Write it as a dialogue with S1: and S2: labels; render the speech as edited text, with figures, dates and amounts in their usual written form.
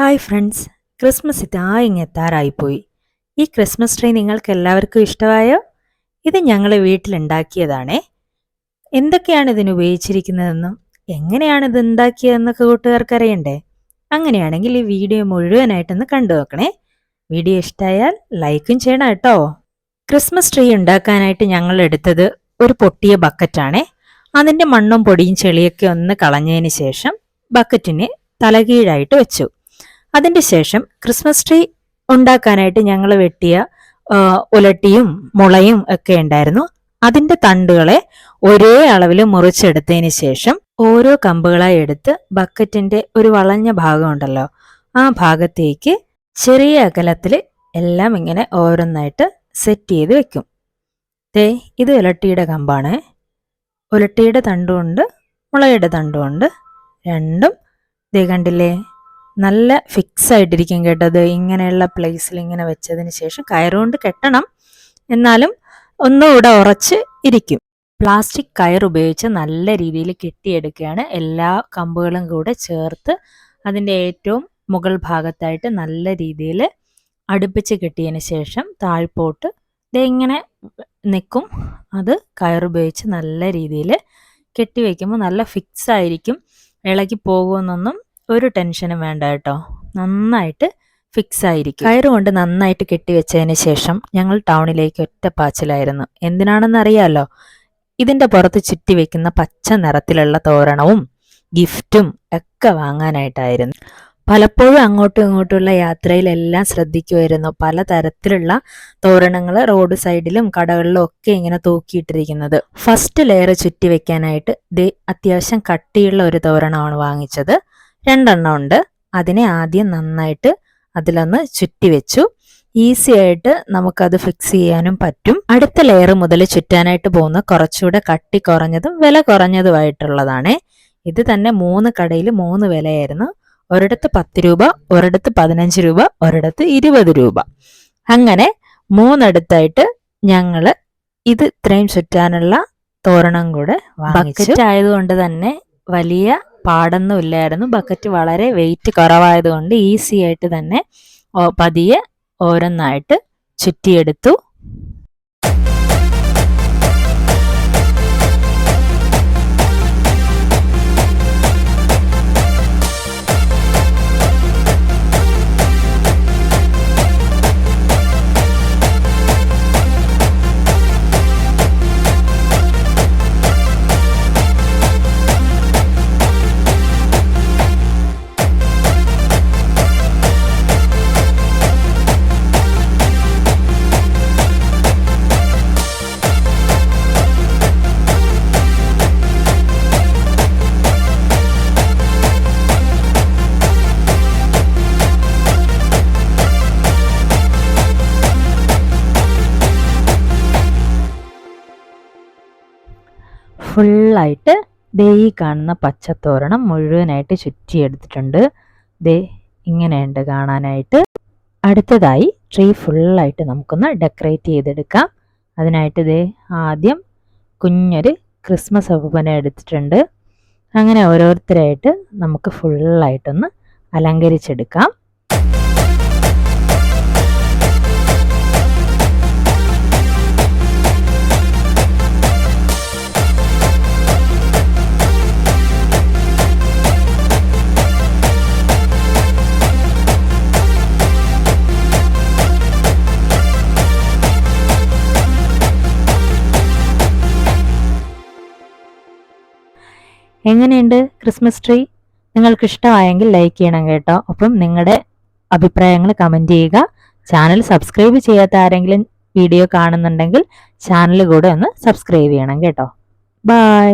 S1: Hi friends, Christmas ഇതാ ഇങ്ങെത്താറായിപ്പോയി. ഈ Christmas tree നിങ്ങൾക്ക് എല്ലാവർക്കും ഇഷ്ടമായോ? ഇത് ഞങ്ങൾ വീട്ടിലുണ്ടാക്കിയതാണേ. എന്തൊക്കെയാണ് ഇതിന് ഉപയോഗിച്ചിരിക്കുന്നതെന്നും എങ്ങനെയാണ് ഇത് ഉണ്ടാക്കിയതെന്നൊക്കെ കൂട്ടുകാർക്ക് അറിയണ്ടേ? അങ്ങനെയാണെങ്കിൽ ഈ വീഡിയോ മുഴുവനായിട്ടൊന്ന് കണ്ടു നോക്കണേ. വീഡിയോ ഇഷ്ടമായാൽ ലൈക്കും ചെയ്യണം കേട്ടോ. ക്രിസ്മസ് ട്രീ ഉണ്ടാക്കാനായിട്ട് ഞങ്ങൾ എടുത്തത് ഒരു പൊട്ടിയ ബക്കറ്റാണേ. അതിൻ്റെ മണ്ണും പൊടിയും ചെളിയൊക്കെ ഒന്ന് കളഞ്ഞതിന് ശേഷം ബക്കറ്റിനെ തലകീഴായിട്ട് വെച്ചു. അതിൻ്റെ ശേഷം ക്രിസ്മസ് ട്രീ ഉണ്ടാക്കാനായിട്ട് ഞങ്ങൾ വെട്ടിയ ഉലട്ടിയും മുളയും ഒക്കെ ഉണ്ടായിരുന്നു. അതിൻ്റെ തണ്ടുകളെ ഒരേ അളവിൽ മുറിച്ചെടുത്തതിന് ശേഷം ഓരോ കമ്പുകളായി എടുത്ത് ബക്കറ്റിൻ്റെ ഒരു വളഞ്ഞ ഭാഗം ഉണ്ടല്ലോ, ആ ഭാഗത്തേക്ക് ചെറിയ അകലത്തിൽ എല്ലാം ഇങ്ങനെ ഓരോന്നായിട്ട് സെറ്റ് ചെയ്ത് വെക്കും. ഇത് ഉലട്ടിയുടെ കമ്പാണ്. ഉലട്ടിയുടെ തണ്ടുമുണ്ട്, മുളയുടെ തണ്ടുമുണ്ട്. രണ്ടും കണ്ടില്ലേ, നല്ല ഫിക്സ് ആയിട്ടിരിക്കും കേട്ടത്. ഇങ്ങനെയുള്ള പ്ലേസിൽ ഇങ്ങനെ വെച്ചതിന് ശേഷം കയറുകൊണ്ട് കെട്ടണം, എന്നാലും ഒന്നുകൂടെ ഉറച്ച് ഇരിക്കും. പ്ലാസ്റ്റിക് കയർ ഉപയോഗിച്ച് നല്ല രീതിയിൽ കെട്ടിയെടുക്കുകയാണ്. എല്ലാ കമ്പുകളും കൂടെ ചേർത്ത് അതിൻ്റെ ഏറ്റവും മുകൾ ഭാഗത്തായിട്ട് നല്ല രീതിയിൽ അടുപ്പിച്ച് കെട്ടിയതിന് ശേഷം താഴ്പോട്ട് ഇങ്ങനെ നിൽക്കും. അത് കയറുപയോഗിച്ച് നല്ല രീതിയിൽ കെട്ടി വയ്ക്കുമ്പോൾ നല്ല ഫിക്സ് ആയിരിക്കും. ഇളകി പോകുമെന്നൊന്നും ഒരു ടെൻഷനും വേണ്ട കേട്ടോ, നന്നായിട്ട് ഫിക്സ് ആയിരിക്കും. കയറുകൊണ്ട് നന്നായിട്ട് കെട്ടിവെച്ചതിന് ശേഷം ഞങ്ങൾ ടൗണിലേക്ക് ഒറ്റപ്പാച്ചിലായിരുന്നു. എന്തിനാണെന്ന് അറിയാമല്ലോ, ഇതിൻ്റെ പുറത്ത് ചുറ്റി വെക്കുന്ന പച്ച നിറത്തിലുള്ള തോരണവും ഗിഫ്റ്റും ഒക്കെ വാങ്ങാനായിട്ടായിരുന്നു. പലപ്പോഴും അങ്ങോട്ടും ഇങ്ങോട്ടുമുള്ള യാത്രയിലെല്ലാം ശ്രദ്ധിക്കുമായിരുന്നു പലതരത്തിലുള്ള തോരണങ്ങൾ റോഡ് സൈഡിലും കടകളിലും ഒക്കെ ഇങ്ങനെ തൂക്കിയിട്ടിരിക്കുന്നത്. ഫസ്റ്റ് ലെയർ ചുറ്റി വെക്കാനായിട്ട് അത്യാവശ്യം കട്ടിയുള്ള ഒരു തോരണമാണ് വാങ്ങിച്ചത്. 2 എണ്ണം ഉണ്ട്. അതിനെ ആദ്യം നന്നായിട്ട് അതിലൊന്ന് ചുറ്റി വെച്ചു. ഈസി ആയിട്ട് നമുക്കത് ഫിക്സ് ചെയ്യാനും പറ്റും. അടുത്ത ലെയർ മുതൽ ചുറ്റാനായിട്ട് പോകുന്ന കുറച്ചുകൂടെ കട്ടി കുറഞ്ഞതും വില കുറഞ്ഞതുമായിട്ടുള്ളതാണ്. ഇത് തന്നെ 3 കടയിൽ 3 വിലയായിരുന്നു. ഒരിടത്ത് 10 രൂപ, ഒരിടത്ത് 15 രൂപ, ഒരിടത്ത് 20 രൂപ. അങ്ങനെ 3 അടുത്തായിട്ട് ഞങ്ങൾ ഇത് ഇത്രയും ചുറ്റാനുള്ള തോരണം കൂടെ വാങ്ങിച്ചു. ബക്കറ്റ് ആയതുകൊണ്ട് തന്നെ വലിയ പാടൊന്നും ഇല്ലായിരുന്നു. ബക്കറ്റ് വളരെ വെയിറ്റ് കുറവായതുകൊണ്ട് ഈസി ആയിട്ട് തന്നെ പതിയെ ഓരോന്നായിട്ട് ചുറ്റിയെടുത്തു. ഫുള്ളായിട്ട് ഈ കാണുന്ന പച്ചത്തോരണം മുഴുവനായിട്ട് ചുറ്റിയെടുത്തിട്ടുണ്ട്. ഇങ്ങനെയുണ്ട് കാണാനായിട്ട്. അടുത്തതായി ട്രീ ഫുള്ളായിട്ട് നമുക്കൊന്ന് ഡെക്കറേറ്റ് ചെയ്തെടുക്കാം. അതിനായിട്ട് ആദ്യം കുഞ്ഞൊരു ക്രിസ്മസ് അപ്പൂപ്പനെ എടുത്തിട്ടുണ്ട്. അങ്ങനെ ഓരോരുത്തരായിട്ട് നമുക്ക് ഫുള്ളായിട്ടൊന്ന് അലങ്കരിച്ചെടുക്കാം. എങ്ങനെയുണ്ട് ക്രിസ്മസ് ട്രീ? നിങ്ങൾക്ക് ഇഷ്ടമായെങ്കിൽ ലൈക്ക് ചെയ്യണം കേട്ടോ. അപ്പം നിങ്ങളുടെ അഭിപ്രായങ്ങൾ കമൻറ്റ് ചെയ്യുക. ചാനൽ സബ്സ്ക്രൈബ് ചെയ്യാത്ത ആരെങ്കിലും വീഡിയോ കാണുന്നുണ്ടെങ്കിൽ ചാനൽ കൂടെ ഒന്ന് സബ്സ്ക്രൈബ് ചെയ്യണം കേട്ടോ. ബൈ.